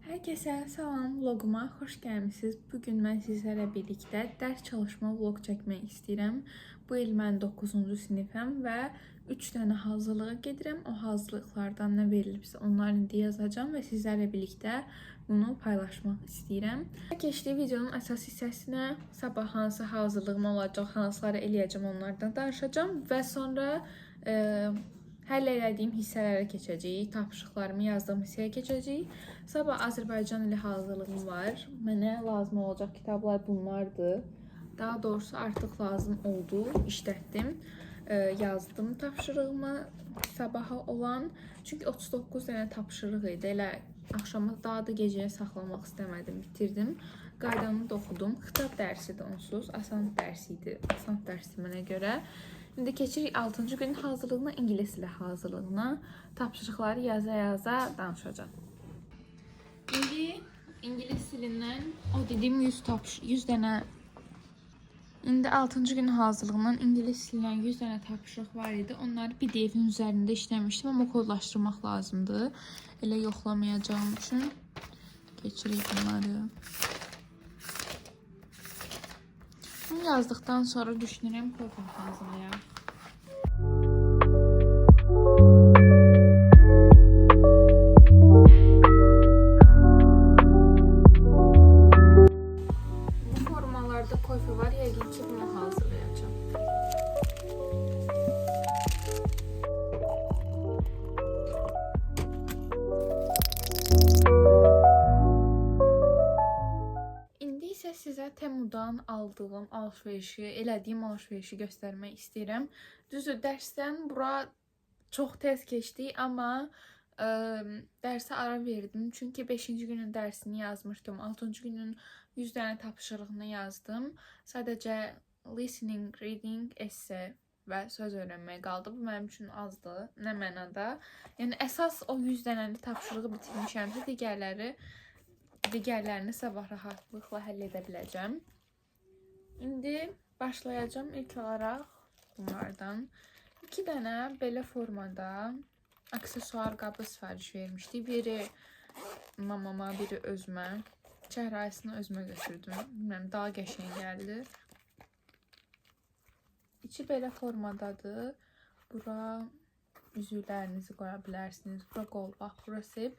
Herkese salam, vloguma xoş gəlmisiniz. Bugün mən sizlərlə birlikdə dərs çalışma vlog çəkmək istəyirəm. Bu il mən 9-cu sinifəm və 3 dənə hazırlığa gedirəm. O hazırlıqlardan nə verilibsə onları indi yazacağam və sizlərlə birlikdə bunu paylaşmaq istəyirəm. Keçdiyi videonun əsas hissəsinə sabah hansı hazırlığım olacaq, hansıları eləyəcəm onlardan danışacağam və sonra həll elədiyim hissələrə keçəcəyik, tapşırıqlarımı yazdığım hissəyə keçəcəyik. Sabah Azərbaycan dili hazırlığım var. Mənə lazım olacaq kitablar bunlardır. Daha doğrusu artıq lazım oldu, işlətdim. Yazdım tapşırığımı sabaha olan. Çünki 39 dənə tapşırıq idi. Elə axşama daha da gecəyə saxlamaq istəmədim, bitirdim. Qaydanı da oxudum. Xitab dərsidir onsuz. Asan dərs idi. Asan dərsdir mənə görə. İndi keçirik 6-cı günün hazırlığına, ingilis dili hazırlığına. Tapşırıqları yaza-yaza danışacağım. İndi ingilis dilindən o dediyim 100 dənə İndi 6-cı günün hazırlığından ingilis dilindən 100 dənə tapşırıq var idi. Onları PDF-in üzərində işləmişdim, amma kodlaşdırmaq lazımdır. Elə yoxlamayacağım üçün keçirik bunları. Bunu yazdıqdan sonra düşünürəm kodla hazırlayaq. Bu formalarda koyfa var, yəqin ki bunu hazırlayacağım. İndi isə sizə Temudan aldığım alışverişi, elədiyim alışverişi göstərmək istəyirəm. Düzdür, dərsdən bura çox tez keçdi, amma dərsə ara verdim. Çünki 5-ci günün dərsini yazmışdım. 6-cı günün 100 dənə tapşırığını yazdım. Sadəcə listening, reading, essay və söz öyrənmək qaldı. Bu mənim üçün azdır. Nə mənada? Yəni əsas o 100 dənəli tapşırığı bitirmişəmsə, digərlərini sabah rahatlıqla həll edə biləcəm. İndi başlayacağım ilk olaraq bunlardan. 2 dənə belə formada aksesuar qabı sifariş vermişdik. Biri mamama, biri özümə. Çəhrayısını özümə götürdüm. Bilməm, daha qəşəng gəldi. İçi belə formadadır. Bura üzüklərinizi qoya bilərsiniz. Bura qolbaq, bura sip.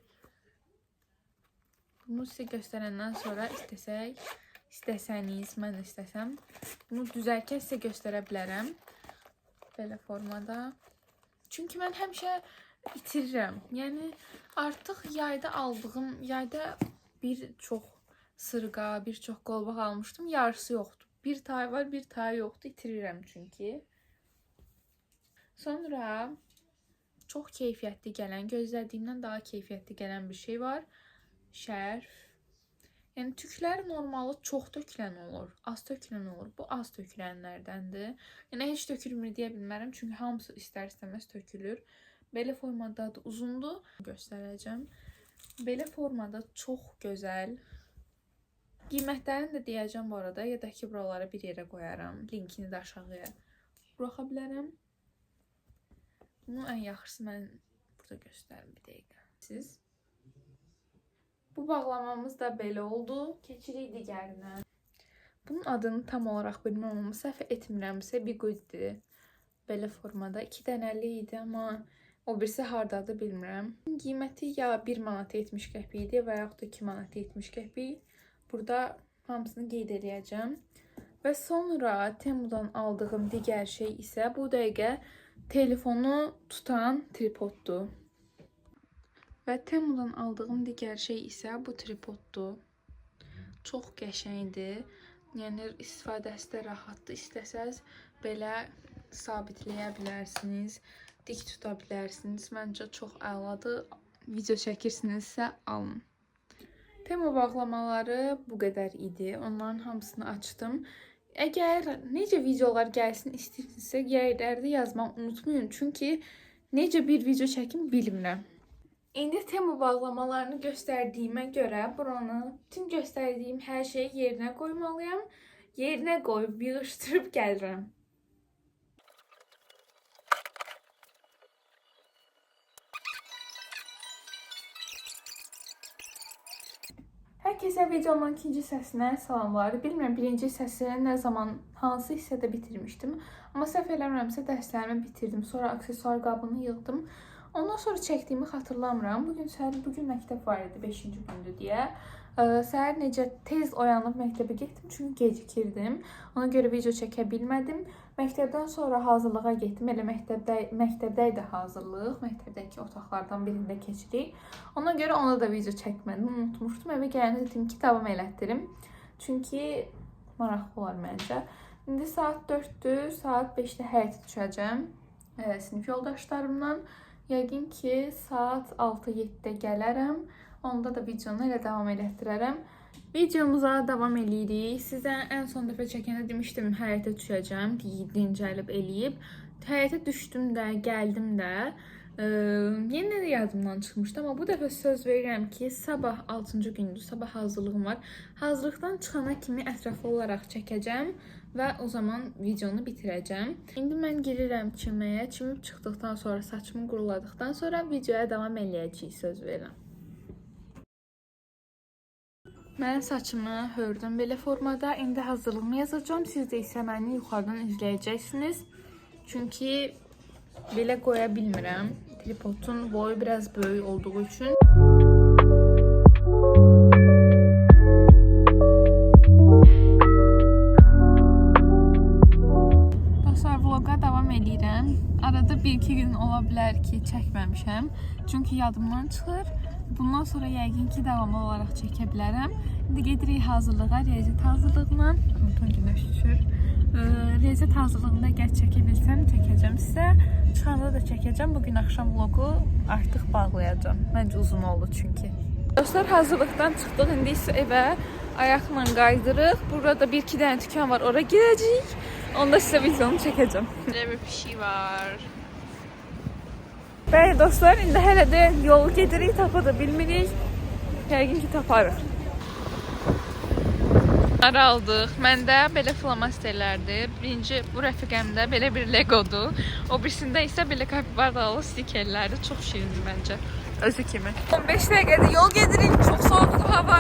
Bunu sizə göstərəndən sonra istəsəniz, mən istəsəm, bunu düzərkən sizə göstərə bilərəm. Belə formada. Çünki mən həmişə itirirəm. Yəni, artıq yayda bir çox sırğa, bir çox qolbaq almışdım. Yarısı yoxdur. Bir tayı var, bir tayı yoxdur. İtirirəm çünki. Sonra çox keyfiyyətli gələn, gözlədiyimdən daha keyfiyyətli gələn bir şey var. Şərf. Yəni tüklər normalı çox tökülən olur, az tökülən olur. Bu az tökülənlərdəndir. Yəni heç tökülmür deyə bilmərəm, çünki hamısı istər-istəməz tökülür. Belə formada da uzundur. Göstərəcəm. Belə formada çox gözəl. Qiymətlərini də deyəcəm bu arada, ya da ki buraları bir yerə qoyaram. Linkini də aşağıya buraxa bilərəm. Bunu ən yaxşısı mən burada göstərim bir dəqiqə. Bu bağlamamız da belə oldu. Keçirik digərinə. Bunun adını tam olaraq bilməm, amma səhv etmirəmsə biquddir. Belə formada 2 dənəli idi, amma o birisi hardadır bilmirəm. Qiyməti ya 1 manat 70 qəpik idi və yaxud da 2 manat 70 qəpik. Burada hamısını qeyd edəcəm. Və sonra Temudan aldığım digər şey isə bu dəqiqə telefonu tutan tripoddur. Və Temudan aldığım digər şey isə bu tripoddur. Çox qəşəngdir. Yəni istifadəsi də rahatdır. İstəsəz belə sabitləyə bilərsiniz, dik tuta bilərsiniz. Məncə çox əladır. Video çəkirsinizsə alın. Temu bağlamaları bu qədər idi. Onların hamısını açdım. Əgər necə videolar gəlsin istəyirsinizsə, yerlərdə yazmaq unutmayın. Çünki necə bir video çəkim bilmirəm. İndi Temu bağlamalarını göstərdiyimə görə bütün göstərdiyim hər şeyi yerinə qoymalıyam. Yerinə qoyub yığışdırıb gəlirəm. Hər kəsə videomun ikinci hissəsinə salamlar. Bilmirəm birinci hissəsini nə zaman, hansı hissədə bitirmişdim. Amma səhv eləmirəmsə dərslərimi bitirdim. Sonra aksesuar qabını yığdım. Ondan sonra çəkdiyimi xatırlamıram. Bugün məktəb var idi, 5-ci gündür deyə. Səhər necə tez oyanıb məktəbə getdim çünki gecikirdim. Ona görə video çəkə bilmədim. Məktəbdən sonra hazırlığa getdim. Elə məktəbdə idi hazırlıq. Məktəbdəki otaqlardan birində keçirik. Ona görə ona da video çəkmədim. Unutmuşdum. Evə gələndə dedim ki, davam elətdirim. Çünki maraqlı olar məncə. İndi saat 4-dür. Saat 5-də həyətə düşəcəm. Sinif yoldaşlarımla. Yəqin ki, saat 6-7-də gələrəm. Onda da videonu elə davam elətdirərəm. Videomuza davam eləyirik. Sizə ən son dəfə çəkəndə demişdim, həyətə düşəcəm, dincəlib eləyib. Həyətə düşdüm də, gəldim də. Yenə də yadımdan çıxmışdı, amma bu dəfə söz verirəm ki, sabah 6-cı gündür, sabah hazırlığım var. Hazırlıqdan çıxana kimi ətraflı olaraq çəkəcəm və o zaman videonu bitirəcəm. İndi mən girirəm çimməyə. Çimib çıxdıqdan sonra, saçımı quruladıqdan sonra videoya davam eləyəcəyik, söz verirəm. Mən saçımı hördüm belə formada. İndi hazırlığımı yazacağım. Siz də isə məni yuxarıdan izləyəcəksiniz. Çünki belə qoya bilmirəm. Tripodun boyu biraz böyük olduğu üçün. Dostlar, vloga davam eləyirəm. Arada 1-2 gün ola bilər ki, çəkməmişəm. Çünki yadımdan çıxır. Bundan sonra yəqin ki, davamlı olaraq çəkə bilərəm. İndi gedirik hazırlığa, riyaziyyat hazırlığına. Günəş düşür. Riyaziyyat hazırlığında gəl çəkə bilsəm, çəkəcəm sizə. Çıxanda da çəkəcəm. Bugün axşam vlogu artıq bağlayacağım. Məncə uzun oldu çünki. Dostlar, hazırlıqdan çıxdıq. İndi isə evə ayaqla qaydırıq. Burada 1-2 dənə dükan var, ora girəcəyik. Onda sizə videonu çəkəcəm. Belə bir pişik var. Bəli dostlar, indi hələ də yol gedirik, tapa da bilmirik. Yəqin ki, taparıq. Aldıq. Məndə belə flomasterlərdir. Birinci bu rəfiqəmdə belə bir legodur. O birisində isə belə kapibaralı stikerlərdir. Çox şirindir məncə. Özü kimi. 15 dəqiqədir yol gedirik. Çox soğuqdur hava.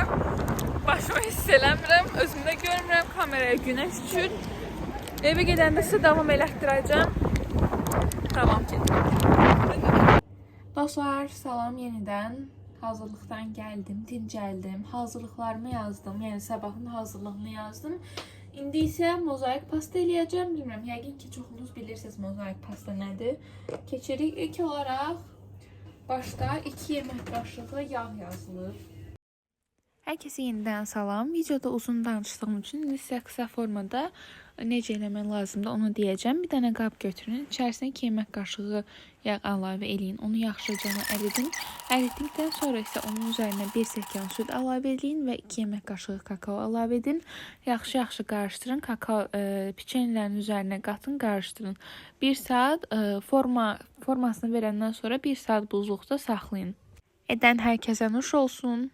Başımı hiss eləmirəm. Özümdə görmürəm. Kameraya günəş düşür. Evə gedəndə sizə davam elətdirəcəm. Tamam ki. Dostlar, salam yenidən. Hazırlıqdan gəldim, dincəldim, hazırlıqlarımı yazdım, yəni sabahın hazırlığını yazdım. İndi isə mozaik pasta eləyəcəm. Bilmirəm, yəqin ki, çoxunuz bilirsiniz mozaik pasta nədir. Keçirik. İlk olaraq başda 2 yemək qaşığı yağ yazılır. Hər kəsə yenidən salam. Videoda uzun danışdığım üçün isə qısa formada necə eləmək lazımdır onu deyəcəm. Bir dənə qab götürün. İçərisinə 2 yemək qaşığı yağ əlavə eləyin. Onu yaxşıca əridin. Əridikdən sonra isə onun üzərinə 1 stəkan süd əlavə eləyin və 2 yemək qaşığı kakao əlavə edin. Yaxşı qarışdırın. Kakao peçenlərin üzərinə qatın, qarışdırın. 1 saat formasını verəndən sonra 1 saat buzluqda saxlayın. Edən hər kəsə nuş olsun.